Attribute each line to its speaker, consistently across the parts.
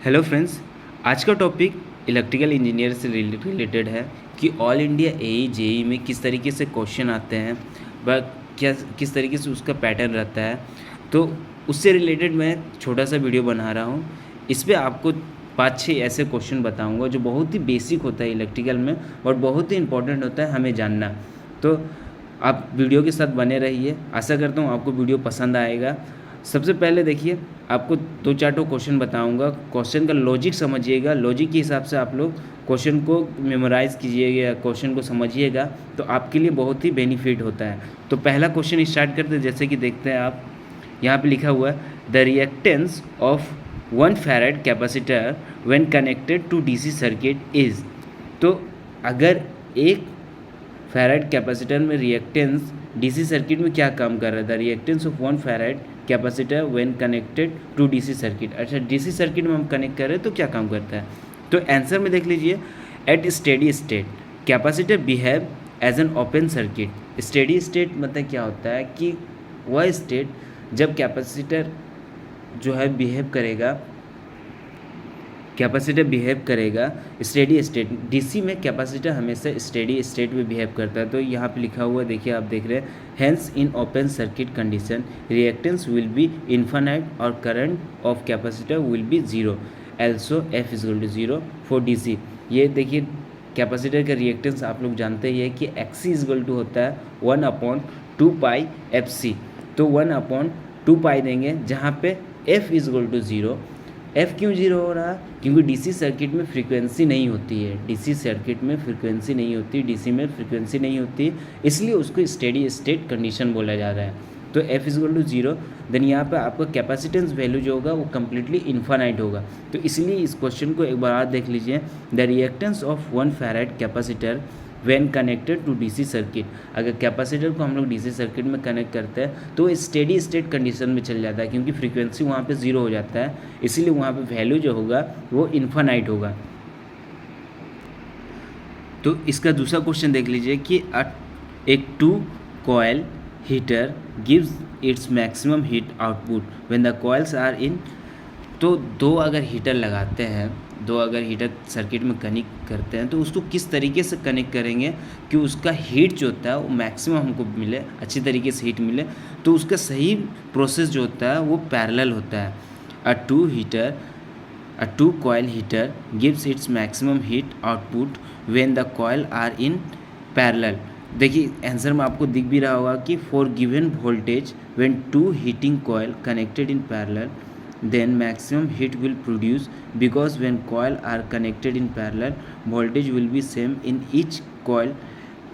Speaker 1: Hello friends, आज का topic electrical engineer से रिलेटेड है कि ऑल इंडिया एई जेई में किस तरीके से क्वेश्चन आते हैं व क्या किस तरीके से उसका पैटर्न रहता है। तो उससे रिलेटेड मैं छोटा सा वीडियो बना रहा हूँ। इस पे आपको 5-6 ऐसे क्वेश्चन बताऊँगा जो बहुत ही बेसिक होता है इलेक्ट्रिकल में और बहुत ही इंपॉर्टेंट होता है हमें जानना। तो आप वीडियो के साथ बने रहिए। आशा करता हूँ आपको वीडियो पसंद आएगा। सबसे पहले देखिए, आपको 2-4 क्वेश्चन बताऊंगा। क्वेश्चन का लॉजिक समझिएगा, लॉजिक के हिसाब से आप लोग क्वेश्चन को मेमोराइज़ कीजिएगा, क्वेश्चन को समझिएगा तो आपके लिए बहुत ही बेनिफिट होता है। तो पहला क्वेश्चन स्टार्ट करते हैं। जैसे कि देखते हैं आप, यहाँ पे लिखा हुआ है the reactance of 1 farad capacitor when connected to DC circuit is. तो अगर एक फैराड कैपेसिटर में रिएक्टेंस डीसी सर्किट में क्या काम कर रहा था, reactance of 1 farad capacitor when connected to DC circuit. अच्छा, डीसी सर्किट में हम कनेक्ट कर रहे हैं तो क्या काम करता है। तो आंसर में देख लीजिए, at steady state capacitor behave as an open circuit. Steady state मतलब क्या होता है कि वह स्टेट जब कैपेसिटर जो है कैपेसिटर बिहेव करेगा स्टेडी स्टेट। डीसी में कैपेसिटर हमेशा स्टेडी स्टेट में बिहेव करता है। तो यहाँ पे लिखा हुआ देखिए, आप देख रहे हैं, hence in open circuit condition reactance will be infinite और current of capacitor will be zero, also F is equal to zero for DC. ये देखिए, कैपेसिटर का रिएक्टेंस आप लोग जानते ही है कि एक्सी इज इक्वल टू होता है 1/2 पाई एफ सी। तो 1/2 पाई देंगे, जहाँ पे f is equal to zero. F क्यों जीरो हो रहा, क्योंकि डीसी सर्किट में फ्रीक्वेंसी नहीं होती है। डीसी सर्किट में फ्रीक्वेंसी नहीं होती, डीसी में फ्रीक्वेंसी नहीं होती, इसलिए उसको स्टेडी स्टेट कंडीशन बोला जा रहा है। तो f is equal to zero, then यहाँ पे आपका कैपेसिटेंस वैल्यू जो होगा वो कम्प्लीटली इन्फानाइट होगा। तो इसलिए इस क्वेश्चन को एक बार और देख लीजिए, the reactance of 1 farad capacitor when connected to DC circuit. अगर कैपेसिटर को हम लोग डीसी सर्किट में कनेक्ट करते हैं तो स्टेडी स्टेट कंडीशन में चल जाता है, क्योंकि फ्रीक्वेंसी वहाँ पे ज़ीरो हो जाता है, इसीलिए वहाँ पे वैल्यू जो होगा वो इन्फानाइट होगा। तो इसका दूसरा क्वेश्चन देख लीजिए कि एक 2 coil heater gives its maximum heat output when the coils are in. तो दो अगर हीटर सर्किट में कनेक्ट करते हैं तो उसको किस तरीके से कनेक्ट करेंगे कि उसका हीट जो होता है वो मैक्सिमम हमको मिले, अच्छी तरीके से हीट मिले। तो उसका सही प्रोसेस जो होता है वो पैरेलल होता है। A two coil heater gives its maximum heat output when the coil are in parallel. देखिए आंसर में आपको दिख भी रहा होगा कि for given voltage when 2 heating coil connected in parallel then maximum heat will produce, because when coil are connected in parallel voltage will be same in each coil,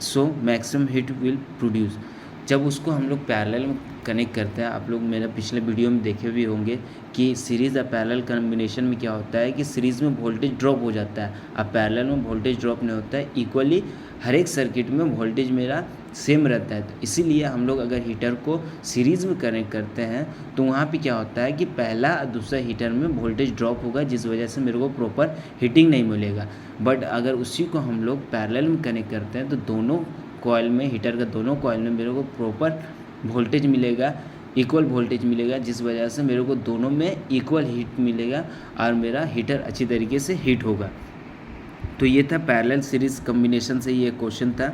Speaker 1: so maximum heat will produce। जब उसको हम लोग parallel में connect करते हैं, आप लोग मेरा पिछले वीडियो में देखे भी होंगे कि सीरीज़ या पैरेलल कॉम्बिनेशन में क्या होता है कि सीरीज़ में वोल्टेज ड्रॉप हो जाता है, अब पैरेलल में वोल्टेज ड्रॉप नहीं होता है। इक्वली हर एक सर्किट में वोल्टेज मेरा सेम रहता है। तो इसीलिए हम लोग अगर हीटर को सीरीज़ में कनेक्ट करते हैं तो वहाँ पे क्या होता है कि पहला और दूसरा हीटर में वोल्टेज ड्रॉप होगा, जिस वजह से मेरे को प्रॉपर हीटिंग नहीं मिलेगा। बट अगर उसी को हम लोग पैरेलल में कनेक्ट करते हैं तो दोनों कॉइल में, हीटर का दोनों कॉइल में मेरे को प्रॉपर वोल्टेज मिलेगा, इक्वल वोल्टेज मिलेगा, जिस वजह से मेरे को दोनों में इक्वल हीट मिलेगा और मेरा हीटर अच्छी तरीके से हीट होगा। तो ये था पैरेलल सीरीज़ कम्बिनेशन से ये क्वेश्चन था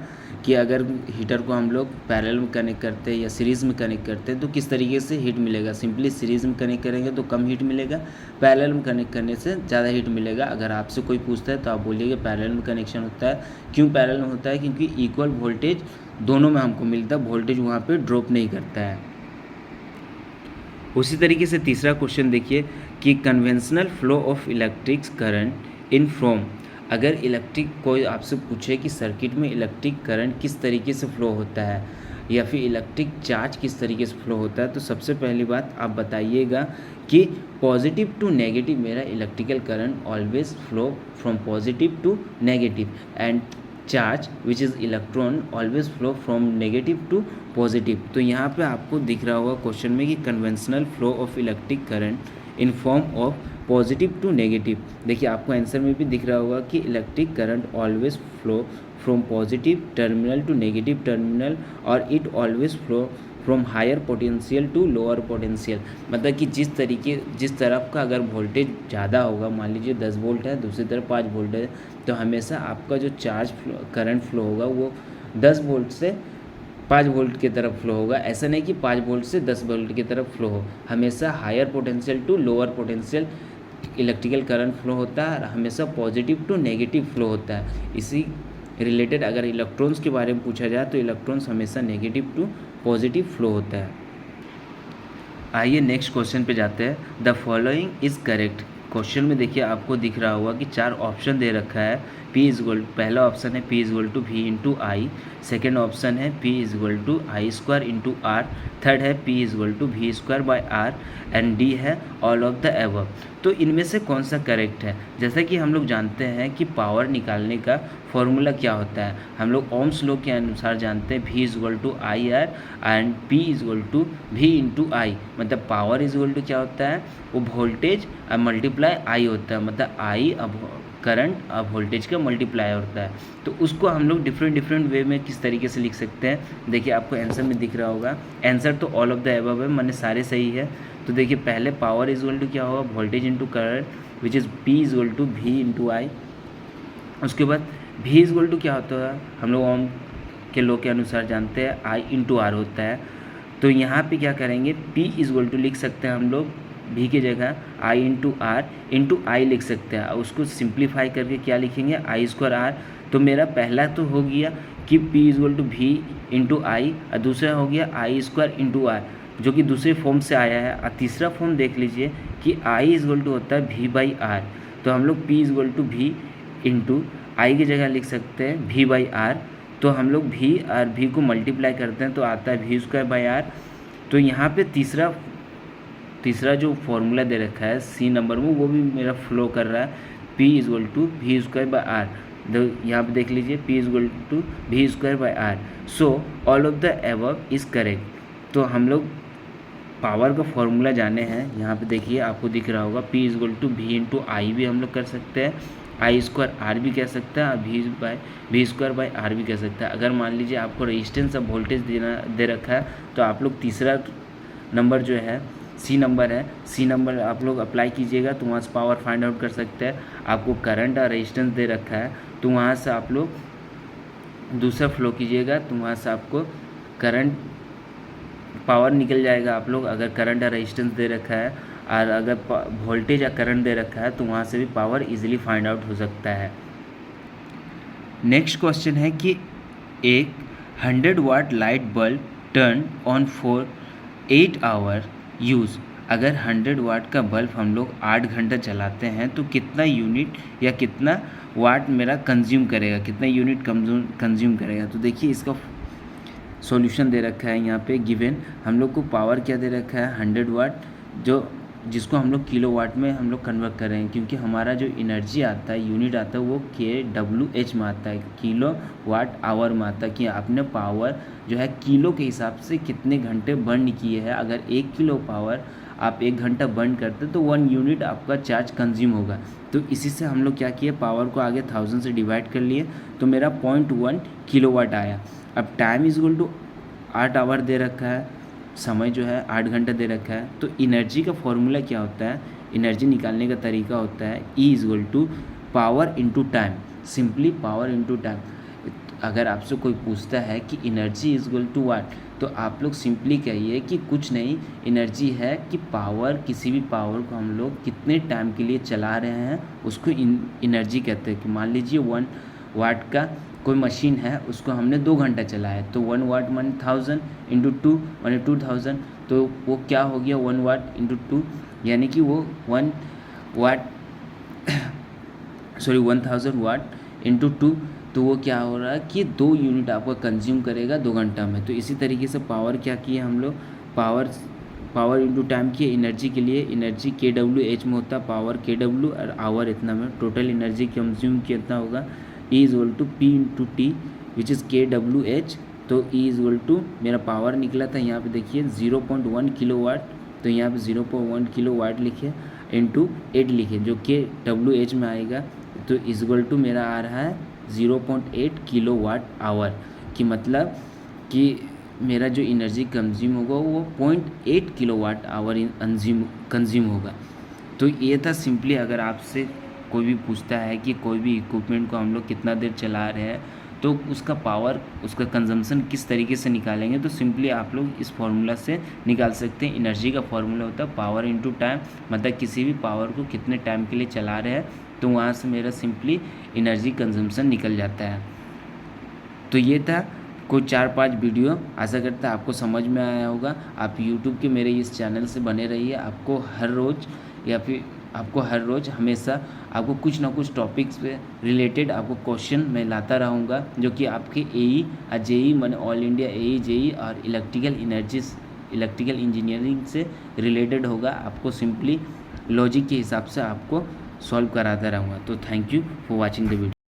Speaker 1: कि अगर हीटर को हम लोग पैरेलल में कनेक्ट करते हैं या सीरीज़ में कनेक्ट करते हैं तो किस तरीके से हीट मिलेगा। सिंपली सीरीज़ में कनेक्ट करेंगे तो कम हीट मिलेगा, पैरेलल में कनेक्ट करने से ज़्यादा हीट मिलेगा। अगर आपसे कोई पूछता है तो आप बोलिएगा पैरेलल में कनेक्शन होता है। क्यों पैरेलल में होता है, क्योंकि इक्वल वोल्टेज दोनों में हमको मिलता है, वोल्टेज वहाँ पर ड्रॉप नहीं करता है। उसी तरीके से तीसरा क्वेश्चन देखिए कि conventional flow of electric current in from. अगर इलेक्ट्रिक कोई आपसे पूछे कि सर्किट में इलेक्ट्रिक करंट किस तरीके से फ्लो होता है या फिर इलेक्ट्रिक चार्ज किस तरीके से फ्लो होता है, तो सबसे पहली बात आप बताइएगा कि पॉजिटिव टू नेगेटिव मेरा electrical current always flow from positive to negative, and charge which is electron always flow from negative to positive. तो यहाँ पे आपको दिख रहा होगा क्वेश्चन में कि conventional flow of electric current in form of positive to negative. देखिए आपको आंसर में भी दिख रहा होगा कि electric current always flow from positive terminal to negative terminal और it always flow from higher potential to lower potential, मतलब कि जिस तरफ का अगर वोल्टेज ज़्यादा होगा, मान लीजिए 10 वोल्ट है, दूसरी तरफ 5 वोल्ट है, तो हमेशा आपका जो करंट फ्लो होगा वो 10 वोल्ट से 5 वोल्ट की तरफ फ्लो होगा। ऐसा नहीं कि 5 वोल्ट से 10 वोल्ट की तरफ फ्लो हो, हमेशा higher potential to lower potential electrical current flow होता है, और हमेशा पॉजिटिव टू नेगेटिव फ्लो होता है। इसी रिलेटेड अगर इलेक्ट्रॉन्स के बारे में पूछा जाए तो इलेक्ट्रॉन्स हमेशा नेगेटिव टू पॉजिटिव फ्लो होता है। आइए नेक्स्ट क्वेश्चन पे जाते हैं। The following is correct. Question में देखिए आपको दिख रहा होगा कि 4 ऑप्शन दे रखा है। पहला ऑप्शन है P=V इंटू आई, सेकेंड ऑप्शन है P=I² इंटू आर, थर्ड है P=V²/R एंड डी है ऑल ऑफ द एबव। तो इनमें से कौन सा करेक्ट है? जैसा कि हम लोग जानते हैं कि पावर निकालने का फॉर्मूला क्या होता है, हम लोग ओम्स लॉ के अनुसार जानते हैं V=IR एंड P=V इंटू आई, मतलब पावर इक्वल क्या होता है, वो वोल्टेज मल्टीप्लाई आई होता है, मतलब आई अब करंट अब वोल्टेज का मल्टीप्लाई होता है। तो उसको हम लोग डिफरेंट वे में किस तरीके से लिख सकते हैं, देखिए आपको आंसर में दिख रहा होगा। आंसर तो ऑल ऑफ द एबव है, मैंने सारे सही है। तो देखिए पहले पावर इक्वल टू क्या होगा, voltage into current which is P=V into I. उसके बाद V इक्वल टू क्या होता है, हम लोग ओम के लॉ के अनुसार जानते हैं I इंटू आर होता है। तो यहाँ पे क्या करेंगे, P इक्वल टू लिख सकते हैं हम लोग V की जगह I इंटू आर इंटू आई लिख सकते हैं। उसको सिंप्लीफाई करके क्या लिखेंगे, I² R। तो मेरा पहला तो हो गया कि P equal to V into I, और दूसरा हो गया I² इंटू आर, जो कि दूसरे फॉर्म से आया है। और तीसरा फॉर्म देख लीजिए कि I इक्वल टू होता है V/R। तो हम लोग P equal to V into I की जगह लिख सकते हैं V/R। तो हम लोग V और V को मल्टीप्लाई करते हैं तो आता है V²/R। तो यहाँ पे तीसरा जो फॉर्मूला दे रखा है C नंबर में, वो भी मेरा फ्लो कर रहा है P इक्वल टू V²/R। यहाँ पे देख लीजिए P equal to V²/R। So all of the above is correct. तो हम लोग पावर का फॉर्मूला जाने हैं। यहाँ पे देखिए आपको दिख रहा होगा P equal to V into I भी हम लोग कर सकते हैं, I²R भी कह सकते हैं, और V²/R भी कह सकते हैं। अगर मान लीजिए आपको रेजिस्टेंस और वोल्टेज दे रखा है तो आप लोग तीसरा नंबर जो है C नंबर आप लोग अप्लाई कीजिएगा तो वहाँ से पावर फाइंड आउट कर सकते हैं। आपको करंट और रेजिस्टेंस दे रखा है तो वहाँ से आप लोग दूसरा फ्लो कीजिएगा तो वहाँ से आपको करंट पावर निकल जाएगा। आप लोग अगर करंट और रेजिस्टेंस दे रखा है और अगर वोल्टेज या करंट दे रखा है तो वहाँ से भी पावर इजीली फाइंड आउट हो सकता है। नेक्स्ट क्वेश्चन है कि एक 100 watt light bulb turn on for 8 hour use. अगर 100 वाट का बल्ब हम लोग 8 घंटा चलाते हैं तो कितना यूनिट या कितना वाट मेरा कंज्यूम करेगा, कितना यूनिट कंज्यूम करेगा। तो देखिए इसका सॉल्यूशन दे रखा है यहाँ पे गिवन। हम लोग को पावर क्या दे रखा है, 100 वाट, जिसको हम लोग किलो वाट में हम लोग कन्वर्ट कर रहे हैं, क्योंकि हमारा जो एनर्जी आता है, यूनिट आता है, वो kWh में आता है, किलो वाट आवर में आता है, कि आपने पावर जो है किलो के हिसाब से कितने घंटे बर्न किए हैं। अगर 1 किलो पावर आप 1 घंटा बर्न करते तो 1 यूनिट आपका चार्ज कंज्यूम होगा। तो इसी से हम लोग क्या किए, पावर को आगे 1000 से डिवाइड कर लिए तो मेरा 0.1 किलो वाट आया। अब time is equal to 8 hour दे रखा है, समय जो है 8 घंटा दे रखा है। तो एनर्जी का फॉर्मूला क्या होता है, एनर्जी निकालने का तरीका होता है E equal to power into time, simply power into time. अगर आपसे कोई पूछता है कि energy is equal to what, तो आप लोग सिंपली कहिए कि कुछ नहीं, एनर्जी है कि पावर, किसी भी पावर को हम लोग कितने टाइम के लिए चला रहे हैं उसको एनर्जी कहते हैं। कि मान लीजिए 1 वाट का कोई मशीन है, उसको हमने 2 घंटा चलाया तो 1 वाट मान 1000 इंटू 2 माने 2000, तो वो क्या हो गया 1 वाट इंटू 2, यानी कि वो 1000 वाट इंटू 2, तो वो क्या हो रहा है कि 2 यूनिट आपका कंज्यूम करेगा 2 घंटा में। तो इसी तरीके से पावर क्या किए हम लोग, पावर इंटू टाइम की एनर्जी के लिए, एनर्जी kWh में होता है, पावर kW और आवर इतना में, टोटल एनर्जी कंज्यूम कितना होगा E is equal to P into t which is kWh। तो E इज इक्वल टू मेरा पावर निकला था यहाँ पे देखिए 0.1 किलो वाट, तो यहाँ पे 0.1 किलो वाट लिखे इंटू 8 लिखे जो kWh में आएगा, तो इज इक्वल टू मेरा आ रहा है 0.8 किलो वाट आवर। कि मतलब कि मेरा जो एनर्जी कंज्यूम होगा वो 0.8 किलोवाट आवर कंज्यूम होगा। तो ये था सिंपली, अगर आपसे कोई भी पूछता है कि कोई भी इक्विपमेंट को हम लोग कितना देर चला रहे हैं तो उसका पावर, उसका कंजम्पशन किस तरीके से निकालेंगे, तो सिंपली आप लोग इस फार्मूला से निकाल सकते हैं। एनर्जी का फार्मूला होता है पावर इनटू टाइम, मतलब किसी भी पावर को कितने टाइम के लिए चला रहे हैं, तो वहाँ से मेरा सिंपली एनर्जी कंजम्पशन निकल जाता है। तो ये था कोई 4-5 वीडियो, आशा करता है आपको समझ में आया होगा। आप यूट्यूब के मेरे इस चैनल से बने रहिए, आपको हर रोज़ हमेशा आपको कुछ ना कुछ टॉपिक्स पे रिलेटेड आपको क्वेश्चन मैं लाता रहूँगा, जो कि आपके AE और JEE मैंने ऑल इंडिया AE JEE और इलेक्ट्रिकल इंजीनियरिंग से रिलेटेड होगा। आपको सिंपली लॉजिक के हिसाब से आपको सॉल्व कराता रहूँगा। तो thank you for watching the video.